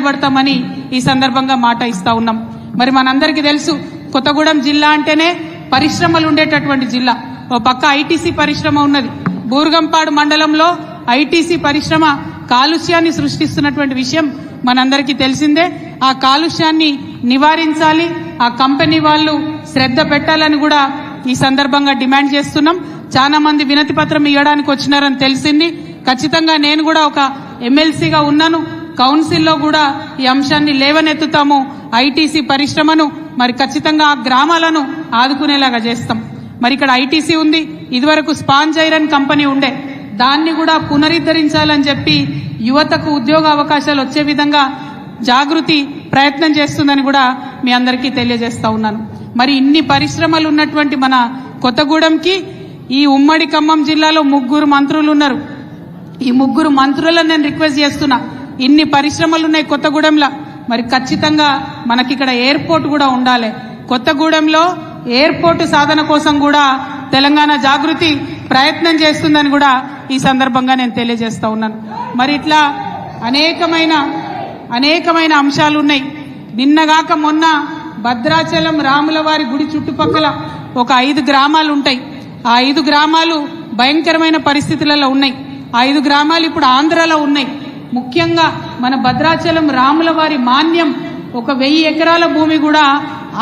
నిలబడతామని ఈ సందర్భంగా మాట ఇస్తా ఉన్నాం. మరి మనందరికీ తెలుసు, కొత్తగూడెం జిల్లా అంటేనే పరిశ్రమలు ఉండేటటువంటి జిల్లా. ఓ పక్క ఐటీసీ పరిశ్రమ ఉన్నది. బూర్గంపాడు మండలంలో ఐటీసీ పరిశ్రమ కాలుష్యాన్ని సృష్టిస్తున్నటువంటి విషయం మనందరికీ తెలిసిందే. ఆ కాలుష్యాన్ని నివారించాలి, ఆ కంపెనీ వాళ్ళు శ్రద్ధ పెట్టాలని కూడా ఈ సందర్భంగా డిమాండ్ చేస్తున్నాం. చాలా మంది వినతి పత్రం ఇవ్వడానికి వచ్చినారని తెలిసింది. ఖచ్చితంగా నేను కూడా ఒక ఎమ్మెల్సీగా ఉన్నాను, కౌన్సిల్లో కూడా ఈ అంశాన్ని లేవనెత్తుతాము. ఐటీసీ పరిశ్రమను మరి ఖచ్చితంగా ఆ గ్రామాలను ఆదుకునేలాగా చేస్తాం. మరి ఇక్కడ ఐటీసీ ఉంది, ఇదివరకు స్పాంజ్ ఐరన్ కంపెనీ ఉండే, దాన్ని కూడా పునరుద్ధరించాలని చెప్పి యువతకు ఉద్యోగ అవకాశాలు వచ్చే విధంగా జాగృతి ప్రయత్నం చేస్తుందని కూడా మీ అందరికీ తెలియజేస్తా ఉన్నాను. మరి ఇన్ని పరిశ్రమలు ఉన్నటువంటి మన కొత్తగూడెంకి ఈ ఉమ్మడి ఖమ్మం జిల్లాలో 3 మంత్రులు ఉన్నారు. ఈ 3 మంత్రులను నేను రిక్వెస్ట్ చేస్తున్నా, ఇన్ని పరిశ్రమలు ఉన్నాయి కొత్తగూడెంలో, మరి ఖచ్చితంగా మనకిక్కడ ఎయిర్పోర్ట్ కూడా ఉండాలి. కొత్తగూడెంలో ఎయిర్పోర్ట్ సాధన కోసం కూడా తెలంగాణ జాగృతి ప్రయత్నం చేస్తుందని కూడా ఈ సందర్భంగా నేను తెలియజేస్తా ఉన్నాను. మరి ఇట్లా అనేకమైన అంశాలు ఉన్నాయి. నిన్నగాక మొన్న భద్రాచలం రాములవారి గుడి చుట్టుపక్కల ఒక 5 గ్రామాలు ఉంటాయి. ఆ 5 గ్రామాలు భయంకరమైన పరిస్థితులలో ఉన్నాయి. ఆ 5 గ్రామాలు ఇప్పుడు ఆంధ్రాలో ఉన్నాయి. ముఖ్యంగా మన భద్రాచలం రాములవారి మాన్యం ఒక 1000 ఎకరాల భూమి కూడా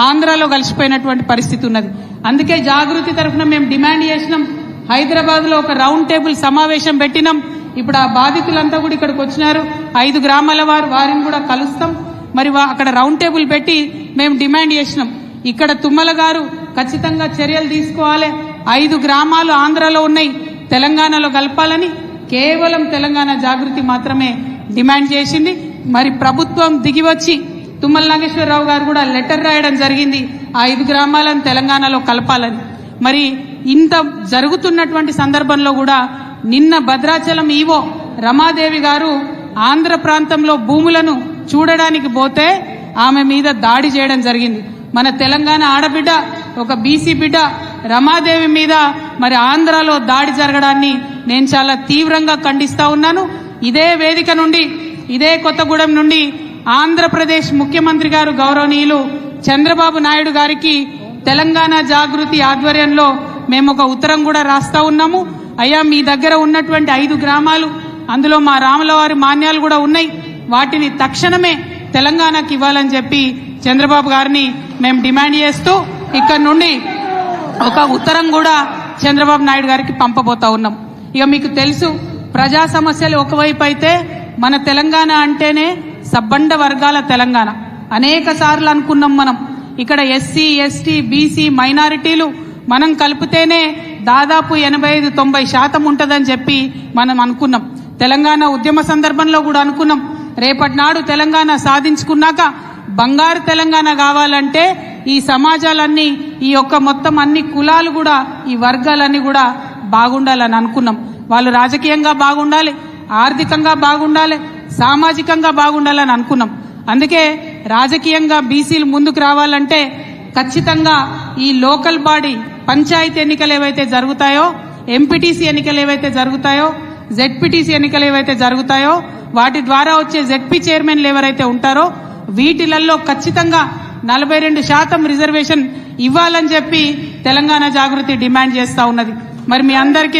ఆంధ్రాలో కలిసిపోయినటువంటి పరిస్థితి ఉన్నది. అందుకే జాగృతి తరఫున మేము డిమాండ్ చేసినాం. హైదరాబాద్ లో ఒక రౌండ్ టేబుల్ సమావేశం పెట్టినాం. ఇప్పుడు ఆ బాధితులంతా కూడా ఇక్కడికి వచ్చినారు. 5 గ్రామాల వారిని కూడా కలుస్తాం. మరి అక్కడ రౌండ్ టేబుల్ పెట్టి మేము డిమాండ్ చేసినాం, ఇక్కడ తుమ్మల గారు ఖచ్చితంగా చర్యలు తీసుకోవాలి. 5 గ్రామాలు ఆంధ్రాలో ఉన్నాయి, తెలంగాణలో కలపాలని కేవలం తెలంగాణ జాగృతి మాత్రమే డిమాండ్ చేసింది. మరి ప్రభుత్వం దిగివచ్చి తుమ్మల నాగేశ్వరరావు గారు కూడా లెటర్ రాయడం జరిగింది, 5 గ్రామాలను తెలంగాణలో కలపాలని. మరి ఇంత జరుగుతున్నటువంటి సందర్భంలో కూడా నిన్న భద్రాచలం ఈవో రమాదేవి గారు ఆంధ్ర ప్రాంతంలో భూములను చూడడానికి పోతే ఆమె మీద దాడి చేయడం జరిగింది. మన తెలంగాణ ఆడబిడ్డ, ఒక బీసీ బిడ్డ రమాదేవి మీద మరి ఆంధ్రాలో దాడి జరగడాన్ని నేను చాలా తీవ్రంగా ఖండిస్తా ఉన్నాను. ఇదే వేదిక నుండి, ఇదే కొత్తగూడెం నుండి ఆంధ్రప్రదేశ్ ముఖ్యమంత్రి గారు గౌరవనీయులు చంద్రబాబు నాయుడు గారికి తెలంగాణ జాగృతి ఆధ్వర్యంలో మేము ఒక ఉత్తరం కూడా రాస్తా ఉన్నాము. అయ్యా, మీ దగ్గర ఉన్నటువంటి 5 గ్రామాలు, అందులో మా రాములవారి మాన్యాలు కూడా ఉన్నాయి, వాటిని తక్షణమే తెలంగాణకి ఇవ్వాలని చెప్పి చంద్రబాబు గారిని మేము డిమాండ్ చేస్తూ ఇక్కడ నుండి ఒక ఉత్తరం కూడా చంద్రబాబు నాయుడు గారికి పంపబోతా ఉన్నాం. ఇక మీకు తెలుసు, ప్రజా సమస్యలు ఒకవైపు అయితే మన తెలంగాణ అంటేనే సబ్బండ వర్గాల తెలంగాణ. అనేక సార్లు అనుకున్నాం మనం, ఇక్కడ ఎస్సీ, ఎస్టీ, బీసీ, మైనారిటీలు మనం కలిపితేనే దాదాపు 85-90% ఉంటదని చెప్పి మనం అనుకున్నాం. తెలంగాణ ఉద్యమ సందర్భంలో కూడా అనుకున్నాం, రేపటి నాడు తెలంగాణ సాధించుకున్నాక బంగారు తెలంగాణ కావాలంటే ఈ సమాజాలన్నీ, ఈ యొక్క మొత్తం అన్ని కులాలు కూడా, ఈ వర్గాలన్నీ కూడా బాగుండాలని అనుకున్నాం. వాళ్ళు రాజకీయంగా బాగుండాలి, ఆర్థికంగా బాగుండాలి, సామాజికంగా బాగుండాలని అనుకున్నాం. అందుకే రాజకీయంగా బీసీలు ముందుకు రావాలంటే ఖచ్చితంగా ఈ లోకల్ బాడీ పంచాయతీ ఎన్నికలు ఏవైతే జరుగుతాయో, ఎంపీటీసీ ఎన్నికలు ఏవైతే జరుగుతాయో, జెడ్పీటీసీ ఎన్నికలు ఏవైతే జరుగుతాయో, వాటి ద్వారా వచ్చే జెడ్పీ చైర్మన్లు ఎవరైతే ఉంటారో వీటిలలో ఖచ్చితంగా 42% రిజర్వేషన్ ఇవ్వాలని చెప్పి తెలంగాణ జాగృతి డిమాండ్ చేస్తా ఉన్నది. మరి మీ అందరికీ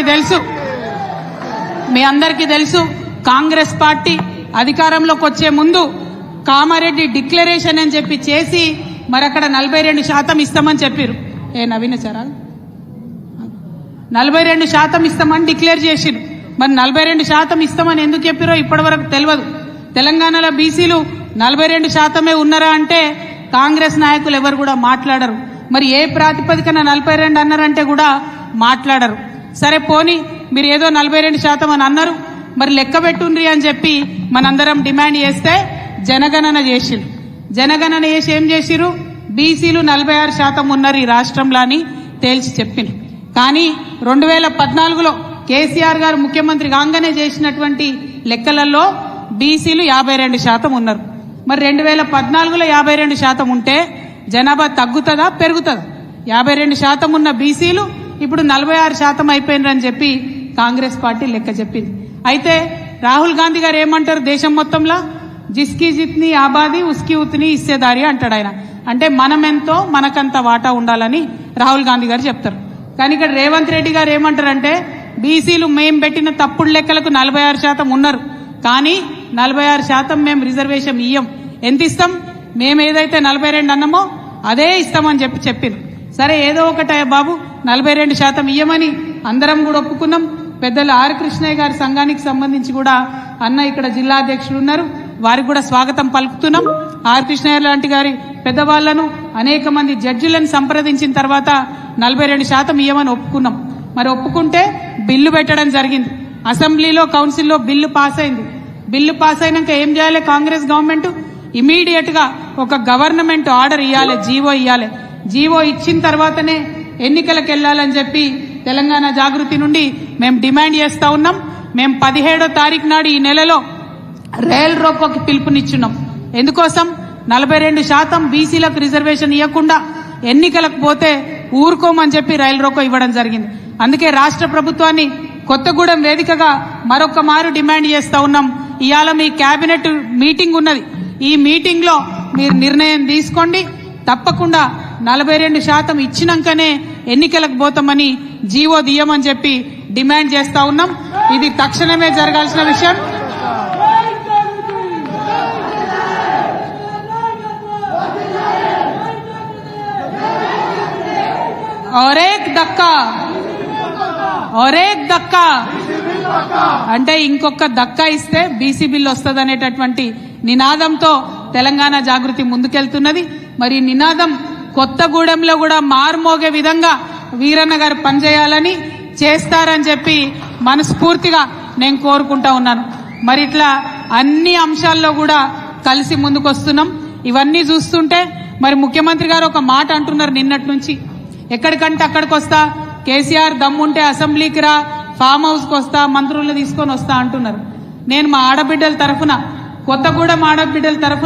తెలుసు కాంగ్రెస్ పార్టీ అధికారంలోకి వచ్చే ముందు కామారెడ్డి డిక్లరేషన్ అని చెప్పి చేసి మరి అక్కడ 42% ఇస్తామని చెప్పారు. నవీనచారా 42% ఇస్తామని డిక్లేర్ చేసిరు. మరి 42% ఇస్తామని ఎందుకు చెప్పారో ఇప్పటి వరకు తెలియదు. తెలంగాణలో బీసీలు 42% ఉన్నారా అంటే కాంగ్రెస్ నాయకులు ఎవరు కూడా మాట్లాడరు. మరి ఏ ప్రాతిపదికన 42 అన్నారంటే కూడా మాట్లాడరు. సరే పోనీ, మీరు ఏదో 42% అని అన్నారు, మరి లెక్క పెట్టుండ్రి అని చెప్పి మనందరం డిమాండ్ చేస్తే జనగణన చేసిరు. జనగణన చేసి ఏం చేసిరు, బీసీలు 46% ఉన్నారు ఈ రాష్ట్రంలో అని తేల్చి చెప్పిండ్రు. కానీ 2014లో కేసీఆర్ గారు ముఖ్యమంత్రి కాగానే చేసినటువంటి లెక్కలలో బీసీలు 52% ఉన్నారు. మరి 2014లో 52% ఉంటే జనాభా తగ్గుతుందా పెరుగుతుందా? 52% ఉన్న బీసీలు ఇప్పుడు 46% అయిపోయినరని చెప్పి కాంగ్రెస్ పార్టీ లెక్క చెప్పింది. అయితే రాహుల్ గాంధీ గారు ఏమంటారు, దేశం మొత్తంలో జిస్కి జిత్ని ఆబాది ఉస్కి ఉత్ని ఇస్సేదారి అంటాడు ఆయన. అంటే మనమెంతో మనకంత వాటా ఉండాలని రాహుల్ గాంధీ గారు చెప్తారు. కానీ ఇక్కడ రేవంత్ రెడ్డి గారు ఏమంటారంటే బీసీలు మేం పెట్టిన తప్పుడు లెక్కలకు 46% ఉన్నారు, కానీ 46% మేము రిజర్వేషన్ ఇయ్యం. ఎంత ఇస్తాం? మేము ఏదైతే 42 అన్నామో అదే ఇస్తామని చెప్పింది. సరే ఏదో ఒకటే బాబు 42% ఇయ్యమని అందరం కూడా ఒప్పుకున్నాం. పెద్దలు ఆర్ కృష్ణయ్య గారి సంఘానికి సంబంధించి కూడా అన్న ఇక్కడ జిల్లా అధ్యక్షులు ఉన్నారు, వారికి కూడా స్వాగతం పలుకుతున్నాం. ఆర్ కృష్ణయ్య లాంటి గారి పెద్దవాళ్లను అనేక మంది జడ్జిలను సంప్రదించిన తర్వాత 42% ఇయ్యమని ఒప్పుకున్నాం. మరి ఒప్పుకుంటే బిల్లు పెట్టడం జరిగింది. అసెంబ్లీలో కౌన్సిల్లో బిల్లు పాస్ అయింది. బిల్లు పాస్ అయినాక ఏం చేయాలి కాంగ్రెస్ గవర్నమెంట్? ఇమీడియట్ గా ఒక గవర్నమెంట్ ఆర్డర్ ఇవ్వాలి, జీవో ఇవ్వాలి. జీవో ఇచ్చిన తర్వాతనే ఎన్నికలకు వెళ్లాలని చెప్పి తెలంగాణ జాగృతి నుండి మేము డిమాండ్ చేస్తా ఉన్నాం. మేము 17వ తారీఖు నాడు ఈ నెలలో రైల్ రోకోకి పిలుపునిచ్చున్నాం. ఎందుకోసం? 42% బీసీలకు రిజర్వేషన్ ఇవ్వకుండా ఎన్నికలకు పోతే ఊరుకోమని చెప్పి రైల్ రోకో ఇవ్వడం జరిగింది. అందుకే రాష్ట్ర ప్రభుత్వాన్ని కొత్తగూడెం వేదికగా మరొక మారు డిమాండ్ చేస్తా ఉన్నాం. ఇవాళ మీ కేబినెట్ మీటింగ్ ఉన్నది. ఈ మీటింగ్ లో మీరు నిర్ణయం తీసుకోండి. తప్పకుండా 42% ఇచ్చినాకనే ఎన్నికలకు పోతామని జీవో దియమని చెప్పి డిమాండ్ చేస్తా ఉన్నాం. ఇది తక్షణమే జరగాల్సిన విషయం. ఒరేక్ దక్కా అంటే ఇంకొక దక్కా ఇస్తే బీసీ బిల్ వస్తుంది అనేటటువంటి నినాదంతో తెలంగాణ జాగృతి ముందుకెళ్తున్నది. మరి నినాదం కొత్తగూడెంలో కూడా మార్మోగే విధంగా వీరన్న గారు పనిచేయాలని చేస్తారని చెప్పి మనస్ఫూర్తిగా నేను కోరుకుంటా ఉన్నాను. మరి ఇట్లా అన్ని అంశాల్లో కూడా కలిసి ముందుకొస్తున్నాం. ఇవన్నీ చూస్తుంటే మరి ముఖ్యమంత్రి గారు ఒక మాట అంటున్నారు నిన్నటి నుంచి, ఎక్కడికంటే అక్కడికి వస్తా, కేసీఆర్ దమ్ముంటే అసెంబ్లీకి రా, ఫామ్ హౌస్ కు వస్తా, మంత్రులను తీసుకొని వస్తా అంటున్నారు. నేను మా ఆడబిడ్డల తరఫున, కొత్తగూడెం ఆడబిడ్డల తరఫున